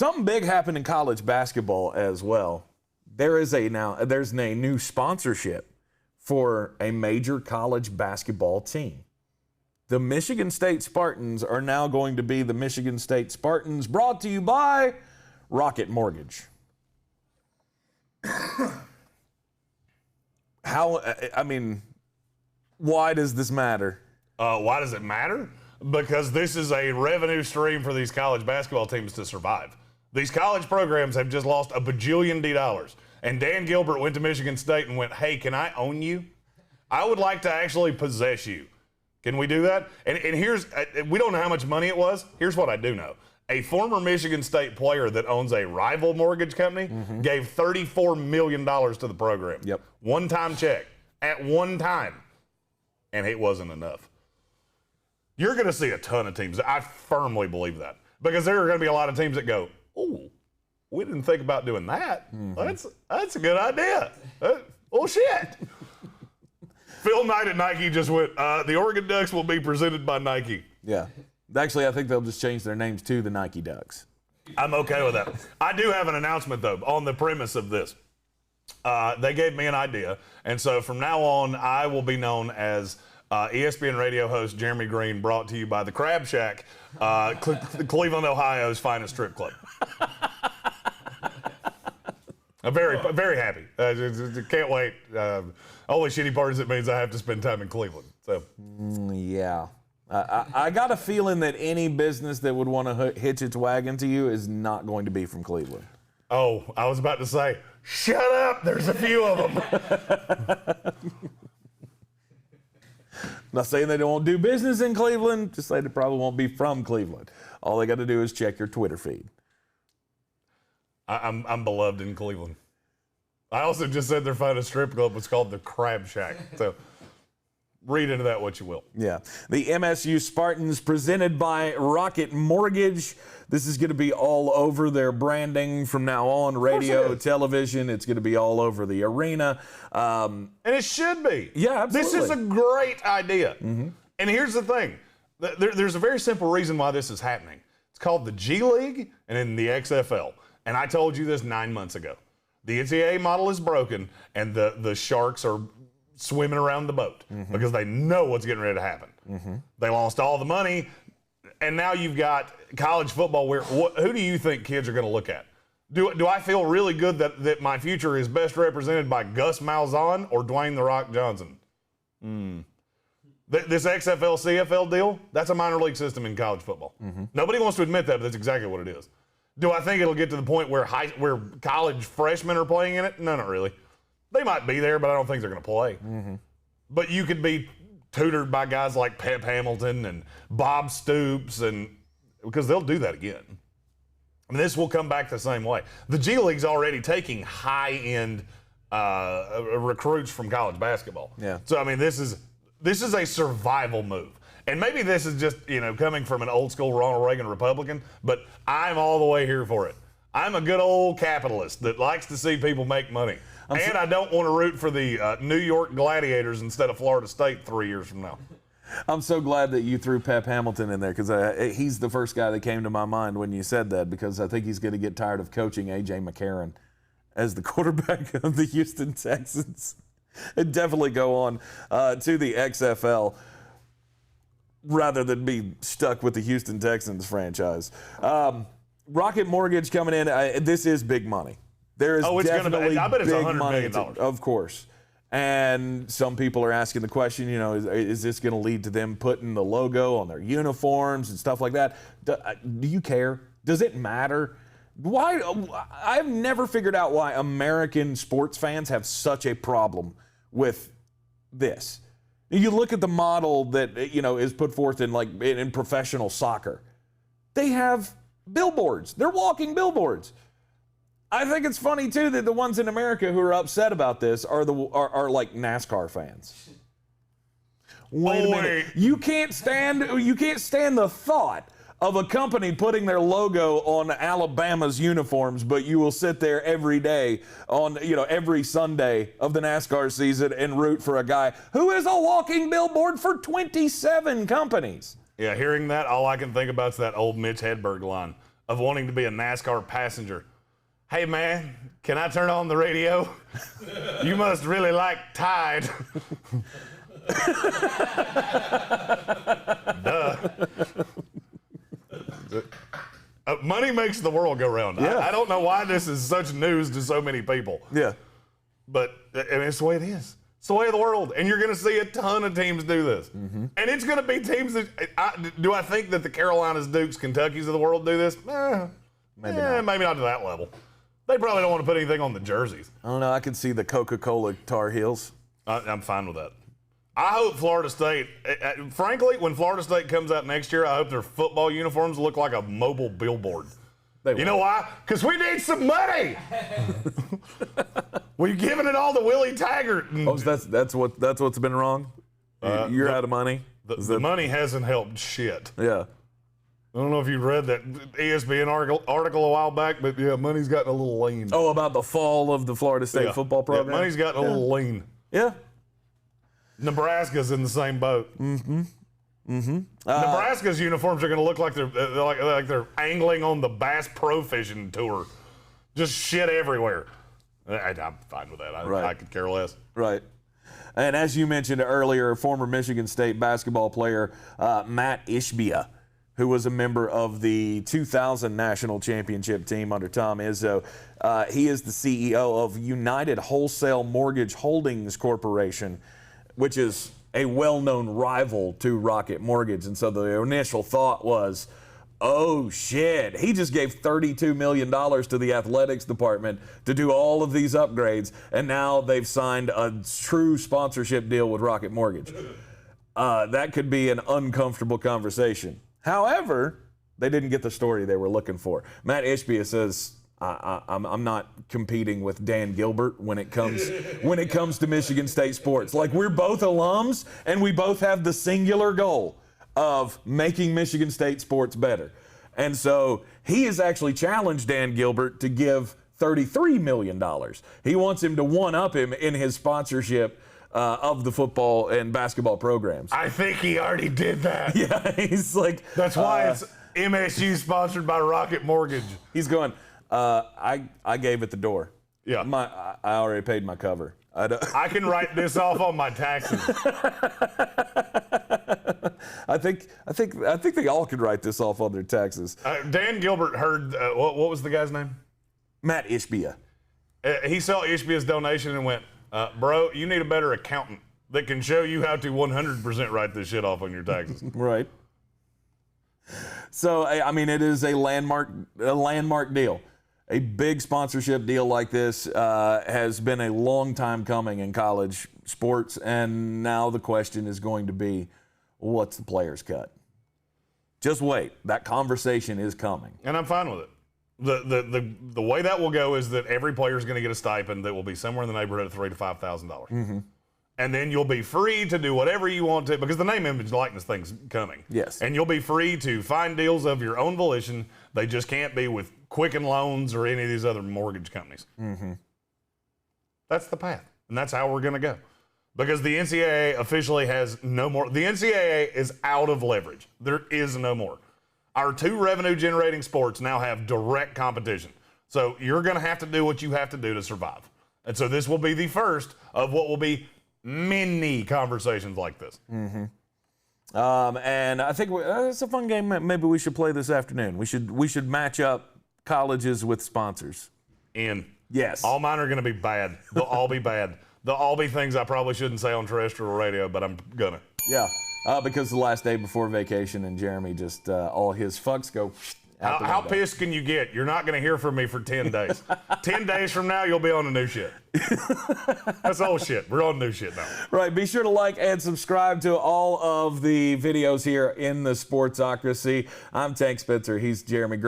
Something big happened in college basketball as well. There's a new sponsorship for a major college basketball team. The Michigan State Spartans are now going to be the Michigan State Spartans, brought to you by Rocket Mortgage. Why does this matter? Why does it matter? Because this is a revenue stream for these college basketball teams to survive. These college programs have just lost $1 bajillion. And Dan Gilbert went to Michigan State and went, hey, can I own you? I would like to actually possess you. Can we do that? And here's, we don't know how much money it was. Here's what I do know. A former Michigan State player that owns a rival mortgage company gave $34 million to the program. Yep. One-time check at one time. And it wasn't enough. You're going to see a ton of teams. I firmly believe that. Because there are going to be a lot of teams that go, oh, we didn't think about doing that. That's a good idea. Oh, shit. Phil Knight at Nike just went, the Oregon Ducks will be presented by Nike. Yeah. Actually, I think they'll just change their names to the Nike Ducks. I'm okay with that. I do have an announcement, though, on the premise of this. They gave me an idea, and so from now on, I will be known as ESPN Radio host Jeremy Greene, brought to you by the Crab Shack, Cleveland, Ohio's finest strip club. I'm very, very happy. Can't wait. Only shitty part is it means I have to spend time in Cleveland. So yeah. I got a feeling that any business that would want to hitch its wagon to you is not going to be from Cleveland. Oh, I was about to say, shut up. There's a few of them. Not saying they don't do business in Cleveland, just saying they probably won't be from Cleveland. All they got to do is check your Twitter feed. I'm beloved in Cleveland. I also just said their finest strip club was called the Crab Shack. So read into that what you will. Yeah. The MSU Spartans, presented by Rocket Mortgage. This is going to be all over their branding from now on, radio, television. It's going to be all over the arena. And it should be. Yeah, absolutely. This is a great idea. And here's the thing. There's a very simple reason why this is happening. It's called the G League and then the XFL. And I told you this 9 months ago. The NCAA model is broken, and the Sharks are swimming around the boat because they know what's getting ready to happen. They lost all the money, and now you've got college football where who do you think kids are going to look at? Do I feel really good that my future is best represented by Gus Malzahn or Dwayne The Rock Johnson? This XFL, CFL deal, that's a minor league system in college football. Nobody wants to admit that, but that's exactly what it is. Do I think it'll get to the point where college freshmen are playing in it? No, not really. They might be there, but I don't think they're going to play. But you could be tutored by guys like Pep Hamilton and Bob Stoops, and because they'll do that again. I mean, this will come back the same way. The G League's already taking high-end recruits from college basketball. Yeah. So I mean, this is a survival move. And maybe this is just, coming from an old-school Ronald Reagan Republican, but I'm all the way here for it. I'm a good old capitalist that likes to see people make money. And I don't want to root for the New York Gladiators instead of Florida State 3 years from now. I'm so glad that you threw Pep Hamilton in there because he's the first guy that came to my mind when you said that, because I think he's going to get tired of coaching A.J. McCarron as the quarterback of the Houston Texans and definitely go on to the XFL. Rather than be stuck with the Houston Texans franchise. Rocket Mortgage coming in. This is big money. There is definitely I bet it's big $100 money, million. of course. And some people are asking the question, is this going to lead to them putting the logo on their uniforms and stuff like that? Do you care? Does it matter? Why? I've never figured out why American sports fans have such a problem with this. You look at the model that is put forth in professional soccer. They have billboards. They're walking billboards. I think it's funny too that the ones in America who are upset about this are like NASCAR fans. Wait a minute. You can't stand the thought of a company putting their logo on Alabama's uniforms, but you will sit there every day on, every Sunday of the NASCAR season and root for a guy who is a walking billboard for 27 companies. Yeah, hearing that, all I can think about is that old Mitch Hedberg line. of wanting to be a NASCAR passenger. Hey, man, can I turn on the radio? You must really like Tide. Duh. Money makes the world go round. Yeah. I don't know why this is such news to so many people. Yeah. But it's the way it is. It's the way of the world. And you're going to see a ton of teams do this. And it's going to be teams that, do I think that the Carolinas, Dukes, Kentuckys of the world do this? Maybe not to that level. They probably don't want to put anything on the jerseys. I don't know. I can see the Coca-Cola Tar Heels. I'm fine with that. I hope Florida State, frankly, when Florida State comes out next year, I hope their football uniforms look like a mobile billboard. You know why? Because we need some money. We're giving it all to Willie Taggart. Oh, that's what's been wrong? You're out of money? The money hasn't helped shit. Yeah. I don't know if you read that ESPN article a while back, but yeah, money's gotten a little lean. Oh, about the fall of the Florida State football program? Yeah, money's gotten a little lean. Yeah. Nebraska's in the same boat. Nebraska's uniforms are going to look like they're angling on the Bass Pro Fishing Tour. Just shit everywhere. I'm fine with that. I could care less. Right. And as you mentioned earlier, former Michigan State basketball player Matt Ishbia, who was a member of the 2000 national championship team under Tom Izzo. He is the CEO of United Wholesale Mortgage Holdings Corporation, which is a well-known rival to Rocket Mortgage. And so the initial thought was, oh shit, he just gave $32 million to the athletics department to do all of these upgrades, and now they've signed a true sponsorship deal with Rocket Mortgage. That could be an uncomfortable conversation. However, they didn't get the story they were looking for. Matt Ishbia says, I'm not competing with Dan Gilbert when it comes to Michigan State sports. Like, we're both alums, and we both have the singular goal of making Michigan State sports better. And so he has actually challenged Dan Gilbert to give $33 million. He wants him to one-up him in his sponsorship of the football and basketball programs. I think he already did that. Yeah, he's like... That's why it's MSU sponsored by Rocket Mortgage. He's going, I gave it the door. Yeah. I already paid my cover. I can write this off on my taxes. I think they all could write this off on their taxes. Dan Gilbert heard, what was the guy's name? Matt Ishbia. He saw Ishbia's donation and went, bro, you need a better accountant that can show you how to 100% write this shit off on your taxes. Right. So, I mean, it is a landmark deal. A big sponsorship deal like this has been a long time coming in college sports, and now the question is going to be, what's the player's cut? Just wait. That conversation is coming. And I'm fine with it. The way that will go is that every player is going to get a stipend that will be somewhere in the neighborhood of $3,000 to $5,000. And then you'll be free to do whatever you want to, because the name, image, likeness thing's coming. Yes. And you'll be free to find deals of your own volition. They just can't be with Quicken Loans or any of these other mortgage companies. That's the path. And that's how we're going to go. Because the NCAA officially has no more. The NCAA is out of leverage. There is no more. Our two revenue-generating sports now have direct competition. So you're going to have to do what you have to do to survive. And so this will be the first of what will be many conversations like this. And I think it's a fun game. Maybe we should play this afternoon. We should match up colleges with sponsors. Yes. All mine are going to be bad. They'll all be bad. They'll all be things I probably shouldn't say on terrestrial radio, but I'm gonna. Yeah. Because the last day before vacation, and Jeremy just all his fucks go out the window. How pissed can you get? You're not going to hear from me for 10 days. 10 days from now, you'll be on the new shit. That's old shit. We're on new shit now. Right. Be sure to like and subscribe to all of the videos here in the Sportsocracy. I'm Tank Spencer. He's Jeremy Greene.